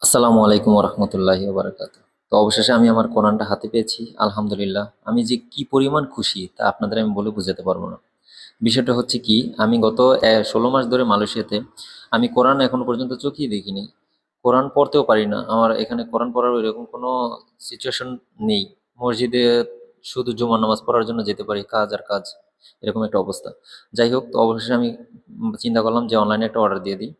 আসসালামু আলাইকুম রহমতুল্লাহি বারাকাতুহু। তো অবশেষে আমি আমার কোরআনটা হাতে পেয়েছি, আলহামদুলিল্লাহ। আমি যে কি পরিমাণ খুশি তা আপনাদের আমি বলে বোঝাতে পারবো না। বিষয়টা হচ্ছে কি, আমি গত 16 মাস ধরে মালয়েশিয়াতে। আমি কোরআন এখনো পর্যন্ত চোখেই দেখিনি। কোরআন পড়তেও পারি না। আমার এখানে কোরআন পড়ার এরকম কোনো সিচুয়েশন নেই। মসজিদে শুধু জুমার নামাজ পড়ার জন্য যেতে পারি, কাজ আর কাজ, এরকম একটা অবস্থা। যাই হোক, তো অবশেষে আমি চিন্তা করলাম যে অনলাইনে একটা অর্ডার দিয়ে দিই।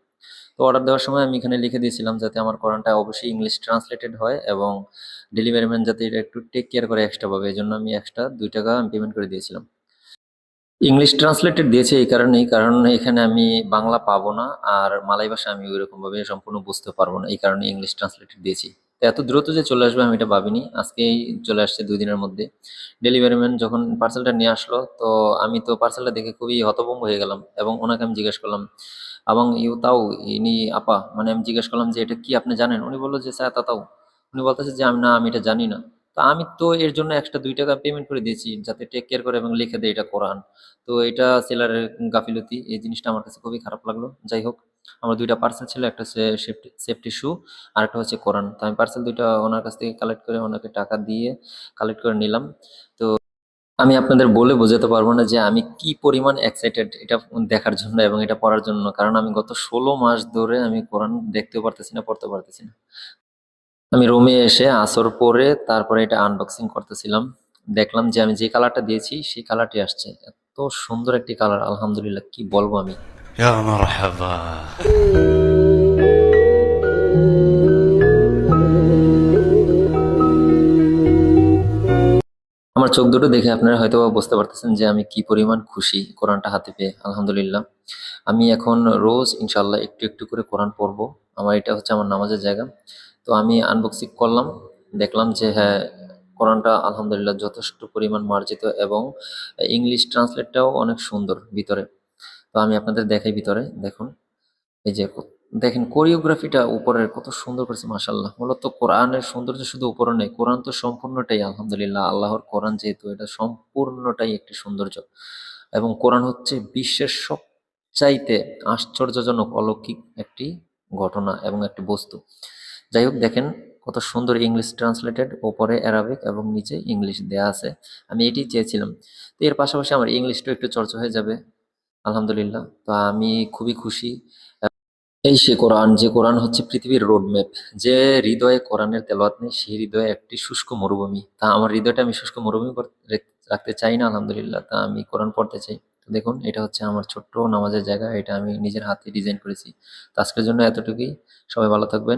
তো অর্ডার দেওয়ার সময় আমি এখানে লিখে দিয়েছিলাম যাতে আমার কোরআনটা অবশ্যই ইংলিশ ট্রান্সলেটেড হয়, এবং ডেলিভারি ম্যান যাতে এটা একটু টেক কেয়ার করে এক্সট্রা পাবে, এই জন্য আমি এক্সট্রা 2 টাকা পেমেন্ট করে দিয়েছিলাম। ইংলিশ ট্রান্সলেটেড দিয়েছে এই কারণেই, কারণ এখানে আমি বাংলা পাবো না, আর মালয় ভাষা আমি ওইরকম ভাবে সম্পূর্ণ বুঝতে পারবো না, এই কারণে ইংলিশ ট্রান্সলেটেড দিয়েছি। তো এত দ্রুত যে চলে আসবে আমি এটা ভাবিনি, আজকেই চলে আসছে 2 দিনের মধ্যে। ডেলিভারি ম্যান যখন পার্সেলটা নিয়ে আসলো, তো আমি তো পার্সেলটা দেখে খুবই হতভম্ব হয়ে গেলাম, এবং ওনাকে আমি জিজ্ঞেস করলাম, এবং তাও ইনি আপা, মানে আমি জিজ্ঞেস করলাম যে এটা কি আপনি জানেন? উনি বললো যে স্যার তাও। উনি বলতেছে যে আমি না, আমি এটা জানি না। তা আমি তো এর জন্য এক্সট্রা 2 টাকা পেমেন্ট করে দিয়েছি যাতে টেক কেয়ার করে এবং লিখে দেয় এটা কোরআন। তো এটা সেলারের গাফিলতি, এই জিনিসটা আমার কাছে খুবই খারাপ লাগলো। যাই হোক, আমার 2টা পার্সেল ছিল, একটা হচ্ছে সেফটি সেফটি শু, আর একটা হচ্ছে কোরআন। তো আমি পার্সেল 2টা ওনার কাছ থেকে কালেক্ট করে ওনাকে টাকা দিয়ে কালেক্ট করে নিলাম। তো আমি আপনাদের বলে বোঝাতে পারবো না যে আমি কি পরিমাণ এক্সাইটেড এটা দেখার জন্য এবং এটা পড়ার জন্য, কারণ আমি গত 16 মাস ধরে আমি কোরআন দেখতেও পারতেছি না, পড়তে পারতেছি না। আমি রুমে এসে আসর পরে তারপরে এটা আনবক্সিং করতেছিলাম, দেখলাম যে আমি যে কালারটা দিয়েছি সেই কালারটি আসছে। এত সুন্দর একটি কালার, আলহামদুলিল্লাহ, কি বলবো আমি। يا مرحبا. আমার চোখ দুটো দেখে আপনারা হয়তো বুঝতে পারতেছেন যে আমি কি পরিমাণ খুশি কোরআনটা হাতে পেয়ে, আলহামদুলিল্লাহ। আমি এখন রোজ ইনশাল্লাহ একটু একটু করে কোরআন পড়বো। আমার এটা হচ্ছে আমার নামাজের জায়গা। তো আমি আনবক্সিং করলাম, দেখলাম যে হ্যাঁ, কোরআনটা আলহামদুলিল্লাহ যথেষ্ট পরিমাণ মার্জিত, এবং ইংলিশ ট্রান্সলেটটাও অনেক সুন্দর ভিতরে। তো আমি আপনাদের দেখাই, ভিতরে দেখুন। এই যে দেখেন কোরিওগ্রাফিটা উপরের কত সুন্দর করেছে, মাশাল্লাহ। মূলত কোরআনের সৌন্দর্য শুধু উপরে নেই, কোরআন তো সম্পূর্ণটাই আলহামদুলিল্লাহ, আল্লাহর কোরআন যেহেতু, এটা সম্পূর্ণটাই একটি সৌন্দর্য। এবং কোরআন হচ্ছে বিশ্বের সবচাইতে আশ্চর্যজনক অলৌকিক একটি ঘটনা এবং একটি বস্তু। যাই হোক, দেখেন কত সুন্দর ইংলিশ ট্রান্সলেটেড, ওপরে অ্যারাবিক এবং নিচে ইংলিশ দেয়া আছে। আমি এটি চেয়েছিলাম। তো এর পাশাপাশি আমার ইংলিশটা একটু চর্চা হয়ে যাবে, আলহামদুলিল্লাহ। তো আমি খুবই খুশি। এই সে কোরআন, যে কোরআন হচ্ছে পৃথিবীর রোডম্যাপ। যে হৃদয়ে কোরআনের তেলাওয়াত নেই, সেই হৃদয়ে একটি শুষ্ক মরুভূমি। তা আমার হৃদয়টা আমি শুষ্ক মরুভূমি রাখতে চাই না, আলহামদুলিল্লাহ। তা আমি কোরআন পড়তে চাই। তো দেখুন, এটা হচ্ছে আমার ছোট্ট নামাজের জায়গা, এটা আমি নিজের হাতে ডিজাইন করেছি। তো আজকের জন্য এতটুকুই। সবাই ভালো থাকবেন।